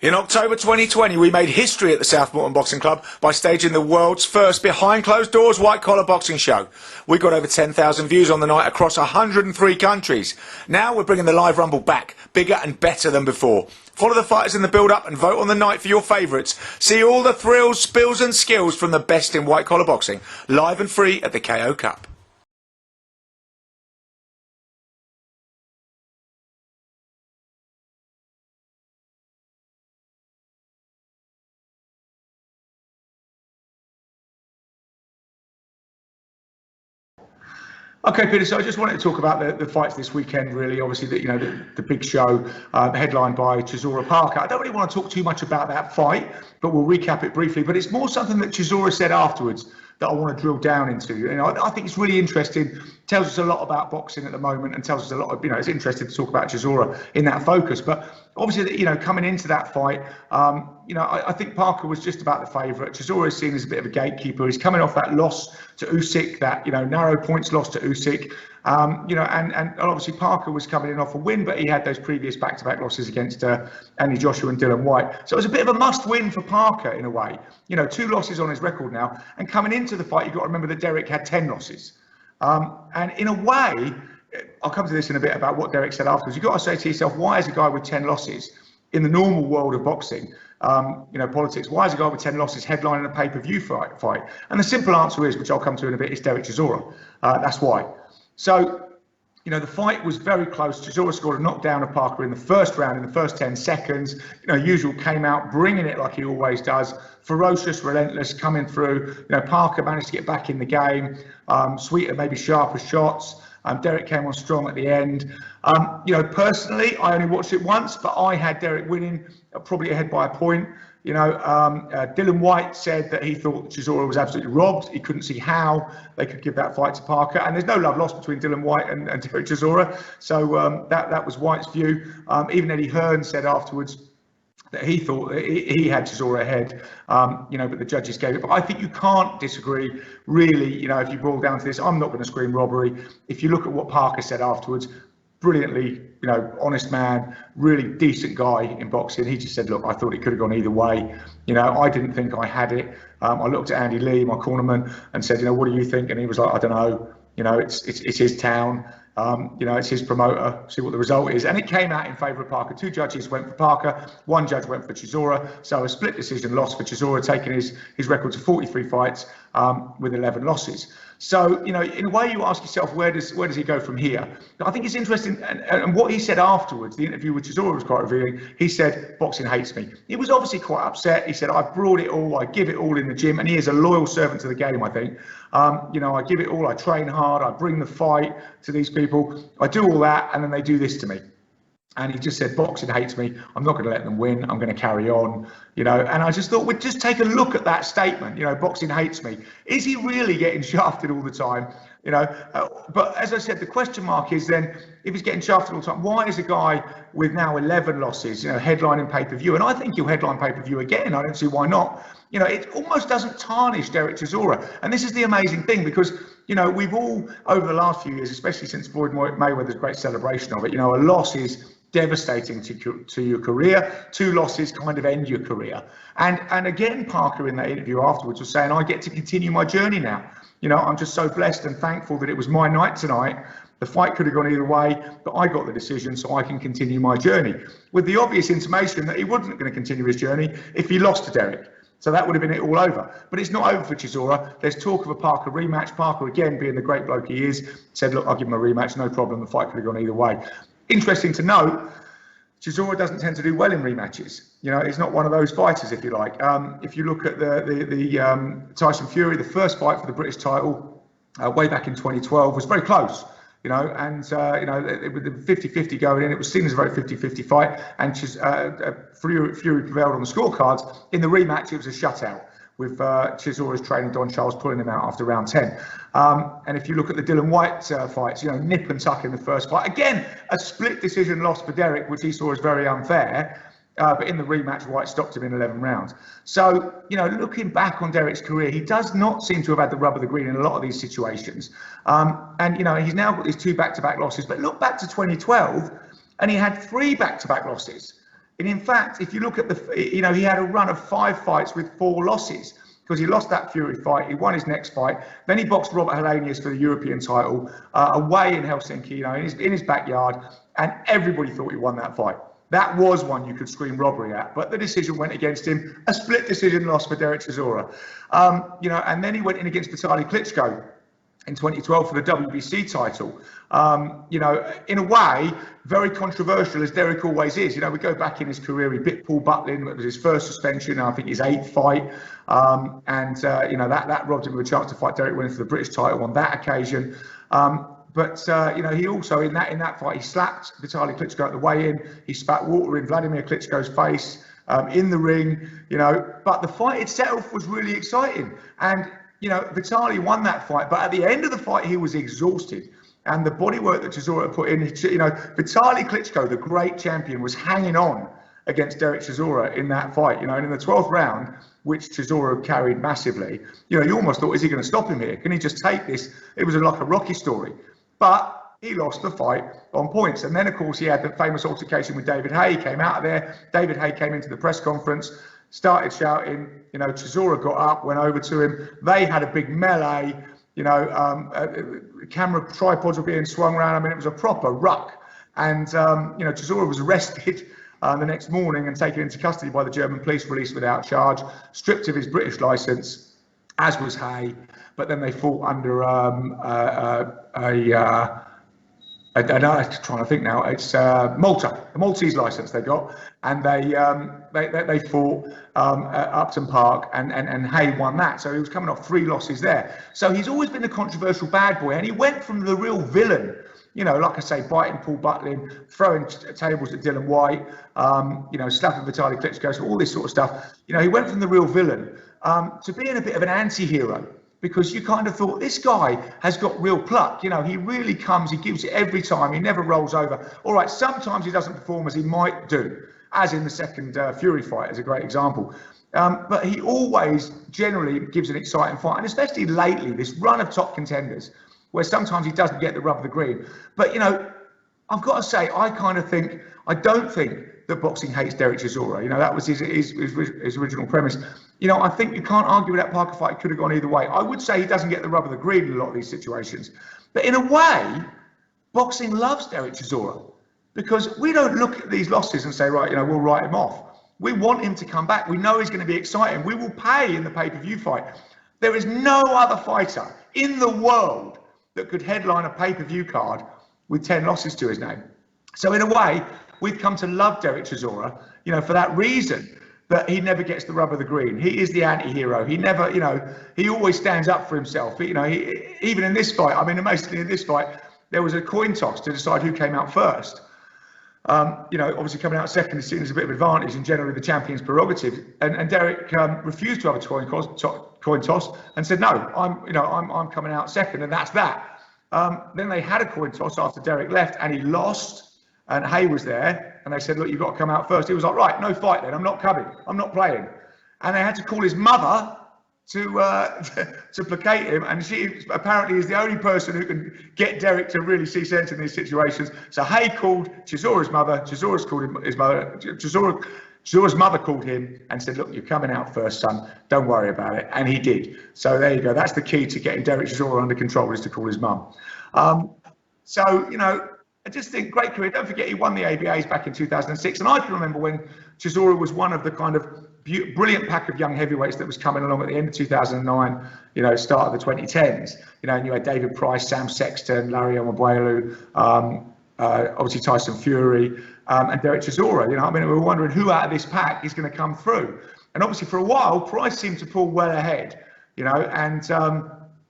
In October 2020, we made history at the South Moreton Boxing Club by staging the world's first behind-closed-doors white-collar boxing show. We got over 10,000 views on the night across 103 countries. Now we're bringing the live rumble back, bigger and better than before. Follow the fighters in the build-up and vote on the night for your favourites. See all the thrills, spills and skills from the best in white-collar boxing, live and free at the KO Cup. Okay, Peter. So I just wanted to talk about the fights this weekend. Really, obviously, the big show headlined by Chisora Parker. I don't really want to talk too much about that fight, but we'll recap it briefly. But it's more something that Chisora said afterwards that I want to drill down into. I think it's really interesting. Tells us a lot about boxing at the moment, and tells us a lot of, it's interesting to talk about Chisora in that focus. But obviously, coming into that fight, I think Parker was just about the favourite. Chisora is seen as a bit of a gatekeeper. He's coming off that loss to Usyk, that narrow points loss to Usyk. And obviously Parker was coming in off a win, but he had those previous back-to-back losses against Andy Joshua and Dillian Whyte. So it was a bit of a must-win for Parker in a way. 2 losses on his record now. And coming into the fight, you've got to remember that Dereck had 10 losses. And in a way, I'll come to this in a bit about what Dereck said afterwards. You've got to say to yourself, why is a guy with 10 losses in the normal world of boxing, politics, why is a guy with 10 losses headlining a pay-per-view fight? And the simple answer is, which I'll come to in a bit, is Dereck Chisora. That's why. So, the fight was very close. Chisora scored a knockdown of Parker in the first round, in the first 10 seconds. Usual, came out bringing it like he always does. Ferocious, relentless, coming through. Parker managed to get back in the game. Sweeter, maybe sharper shots. Dereck came on strong at the end. Personally, I only watched it once, but I had Dereck winning, probably ahead by a point. Dillian Whyte said that he thought Chisora was absolutely robbed. He couldn't see how they could give that fight to Parker. And there's no love lost between Dillian Whyte and Dereck Chisora. So that was Whyte's view. Even Eddie Hearn said afterwards that he thought he had Chisora ahead, but the judges gave it. But I think you can't disagree, really, if you boil down to this. I'm not going to scream robbery. If you look at what Parker said afterwards, brilliantly, honest man, really decent guy in boxing. He just said, look, I thought it could have gone either way. I didn't think I had it. I looked at Andy Lee, my cornerman, and said, what do you think? And he was like, I don't know. It's his town. It's his promoter. See what the result is. And it came out in favour of Parker. 2 judges went for Parker. 1 judge went for Chisora. So a split decision loss for Chisora, taking his record to 43 fights with 11 losses. So, in a way, you ask yourself, where does he go from here? I think it's interesting, and what he said afterwards, the interview with Chisora was quite revealing. He said, boxing hates me. He was obviously quite upset. He said, I brought it all, I give it all in the gym, and he is a loyal servant to the game, I think. I give it all, I train hard, I bring the fight to these people, I do all that, and then they do this to me. And he just said, boxing hates me. I'm not going to let them win. I'm going to carry on, And I just thought we'd just take a look at that statement, boxing hates me. Is he really getting shafted all the time? But as I said, the question mark is then, if he's getting shafted all the time, why is a guy with now 11 losses, headlining pay-per-view? And I think he'll headline pay-per-view again. I don't see why not. It almost doesn't tarnish Dereck Chisora. And this is the amazing thing, because, we've all, over the last few years, especially since Floyd Mayweather's great celebration of it, a loss is devastating to your career. 2 losses kind of end your career. And again, Parker in that interview afterwards was saying, I get to continue my journey now. I'm just so blessed and thankful that it was my night tonight. The fight could have gone either way, but I got the decision, so I can continue my journey. With the obvious intimation that he wasn't going to continue his journey if he lost to Dereck. So that would have been it all over. But it's not over for Chisora. There's talk of a Parker rematch. Parker, again, being the great bloke he is, said, look, I'll give him a rematch, no problem. The fight could have gone either way. Interesting to note, Chisora doesn't tend to do well in rematches. He's not one of those fighters, if you like. If you look at the Tyson Fury, the first fight for the British title way back in 2012 was very close. It was the 50-50 going in. It was seen as a very 50-50 fight, and Fury prevailed on the scorecards. In the rematch, it was a shutout, with Chisora's trainer Don Charles pulling him out after round 10. And if you look at the Dillian Whyte fights, nip and tuck in the first fight. Again, a split decision loss for Dereck, which he saw as very unfair. But in the rematch, Whyte stopped him in 11 rounds. So, looking back on Dereck's career, he does not seem to have had the rub of the green in a lot of these situations. And he's now got these 2 back-to-back losses. But look back to 2012, and he had 3 back-to-back losses And in fact, if you look at he had a run of 5 fights with 4 losses, because he lost that Fury fight, he won his next fight, then he boxed Robert Helenius for the European title away in Helsinki, in his backyard, and everybody thought he won that fight. That was one you could scream robbery at, but the decision went against him. A split decision loss for Dereck Chisora. And then he went in against Vitaly Klitschko in 2012 for the WBC title. In a way, very controversial, as Dereck always is. We go back in his career, he bit Paul Butlin. It was his first suspension, I think his 8th fight. That robbed him of a chance to fight Dereck Wynn for the British title on that occasion. He also, in that fight, he slapped Vitaly Klitschko at the weigh-in. He spat water in Vladimir Klitschko's face in the ring, But the fight itself was really exciting. And Vitaly won that fight, but at the end of the fight, he was exhausted. And the bodywork that Chisora put in, Vitaly Klitschko, the great champion, was hanging on against Dereck Chisora in that fight. And in the 12th round, which Chisora carried massively, you almost thought, is he going to stop him here? Can he just take this? It was like a Rocky story. But he lost the fight on points. And then, of course, he had the famous altercation with David Haye. He came out of there. David Haye came into the press conference, started shouting, Chisora got up, went over to him. They had a big melee, camera tripods were being swung around. It was a proper ruck. And, Chisora was arrested the next morning and taken into custody by the German police, released without charge, stripped of his British licence, as was Haye. But then they fought under I'm trying to think now. It's Malta, the Maltese license they got, and they fought at Upton Park, and Haye won that. So he was coming off 3 losses there. So he's always been a controversial bad boy, and he went from the real villain, like I say, biting Paul Butlin, throwing tables at Dylan White, slapping Vitaly Klitschko, so all this sort of stuff. He went from the real villain to being a bit of an anti-hero. Because you kind of thought, this guy has got real pluck. He really comes, he gives it every time, he never rolls over. All right, sometimes he doesn't perform as he might do, as in the second Fury fight, as a great example. But he always generally gives an exciting fight, and especially lately, this run of top contenders, where sometimes he doesn't get the rub of the green. But, I've got to say, I don't think that boxing hates Dereck Chisora. That was his original premise. I think you can't argue with that Parker fight. It could have gone either way. I would say he doesn't get the rub of the green in a lot of these situations. But in a way, boxing loves Dereck Chisora, because we don't look at these losses and say, right, we'll write him off. We want him to come back. We know he's going to be exciting. We will pay in the pay-per-view fight. There is no other fighter in the world that could headline a pay-per-view card with 10 losses to his name. So in a way, we've come to love Dereck Chisora, for that reason, that he never gets the rub of the green. He is the anti-hero. He never, he always stands up for himself. Even in this fight, amazingly in this fight, there was a coin toss to decide who came out first. Obviously coming out second is seen as a bit of advantage and generally the champion's prerogative. And Dereck refused to have a coin toss and said, no, I'm coming out second, and that's that. Then they had a coin toss after Dereck left, and he lost. And Haye was there, and they said, look, you've got to come out first. He was like, right, no fight then. I'm not coming. I'm not playing. And they had to call his mother to placate him. And she apparently is the only person who can get Dereck to really see sense in these situations. So Haye called Chisora's mother. Chisora's called him his mother. Chisora's mother called him and said, look, you're coming out first, son. Don't worry about it. And he did. So there you go. That's the key to getting Dereck Chisora under control, is to call his mum. I just think great career. Don't forget, he won the ABAs back in 2006. And I can remember when Chisora was one of the kind of brilliant pack of young heavyweights that was coming along at the end of 2009, start of the 2010s. And you had David Price, Sam Sexton, Larry Omabuelu, obviously Tyson Fury, and Dereck Chisora. We were wondering who out of this pack is going to come through. And obviously for a while, Price seemed to pull well ahead, and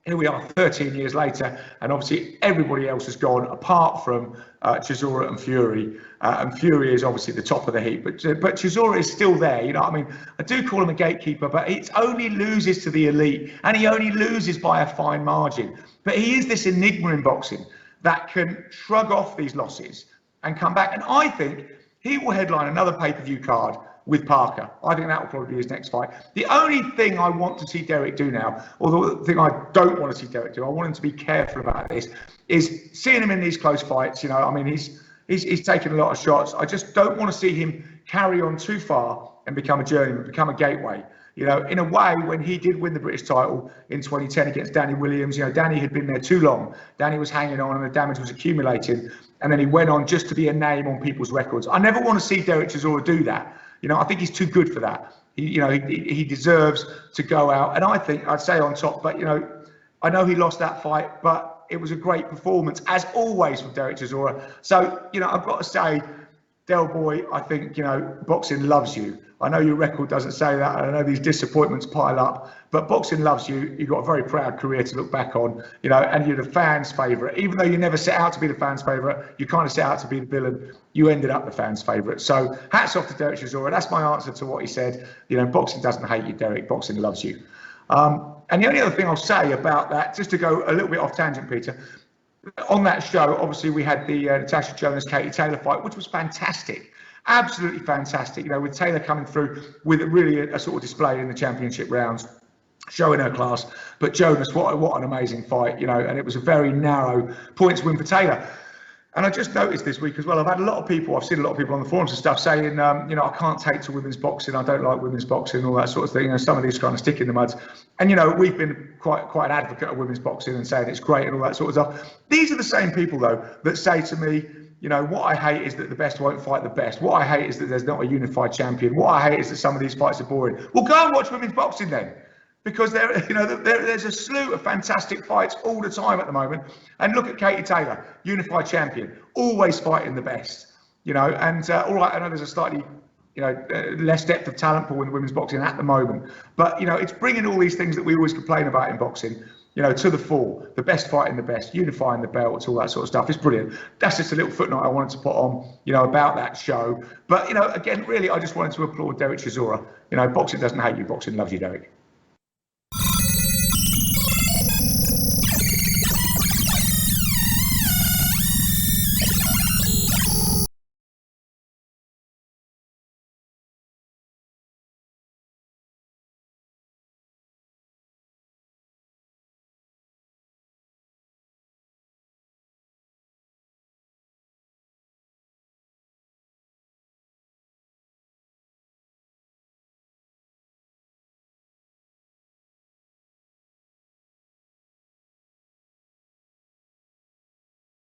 here we are 13 years later, and obviously everybody else has gone apart from Chisora and Fury. And Fury is obviously the top of the heap, but Chisora is still there. I do call him a gatekeeper, but it only loses to the elite, and he only loses by a fine margin. But he is this enigma in boxing that can shrug off these losses and come back. And I think he will headline another pay-per-view card with Parker. I think that will probably be his next fight. The only thing I want to see Dereck do now, or the thing I don't want to see Dereck do, I want him to be careful about this, is seeing him in these close fights. He's taken a lot of shots. I just don't want to see him carry on too far and become a journeyman, become a gateway. You know, in a way, when he did win the British title in 2010 against Danny Williams, you know, Danny had been there too long. Danny was hanging on and the damage was accumulating. And then he went on just to be a name on people's records. I never want to see Dereck Chisora do that. You know, I think he's too good for that. He deserves to go out. And I think I'd say on top, but, you know, I know he lost that fight, but it was a great performance, as always, from Dereck Chisora. So, you know, I've got to say, Del Boy, I think, you know, boxing loves you. I know your record doesn't say that. I know these disappointments pile up, but boxing loves you. You've got a very proud career to look back on, you know, and you're the fans' favourite. Even though you never set out to be the fans' favourite, you kind of set out to be the villain. You ended up the fans' favourite. So hats off to Dereck Chisora. That's my answer to what he said. You know, boxing doesn't hate you, Derek. Boxing loves you. And the only other thing I'll say about that, just to go a little bit off tangent, Peter, on that show, obviously we had the Natasha Jonas-Katie Taylor fight, which was fantastic. Absolutely fantastic, you know, with Taylor coming through with really a sort of display in the championship rounds, showing her class. But Jonas, what an amazing fight, you know, and it was a very narrow points win for Taylor. And I just noticed this week as well, I've seen a lot of people on the forums and stuff saying, you know, I can't take to women's boxing, I don't like women's boxing, all that sort of thing. You know, some of these kind of stick in the mud. And, you know, we've been quite an advocate of women's boxing and saying it's great and all that sort of stuff. These are the same people, though, that say to me, you know, what I hate is that the best won't fight the best. What I hate is that there's not a unified champion. What I hate is that some of these fights are boring. Well, go and watch women's boxing then. Because there's a slew of fantastic fights all the time at the moment. And look at Katie Taylor, unified champion, always fighting the best. You know, and all right, I know there's a slightly, you know, less depth of talent pool in women's boxing at the moment. But, you know, it's bringing all these things that we always complain about in boxing, you know, to the fore. The best fighting the best, unifying the belts, all that sort of stuff. It's brilliant. That's just a little footnote I wanted to put on, you know, about that show. But, you know, again, really, I just wanted to applaud Dereck Chisora. You know, boxing doesn't hate you, boxing loves you, Derek.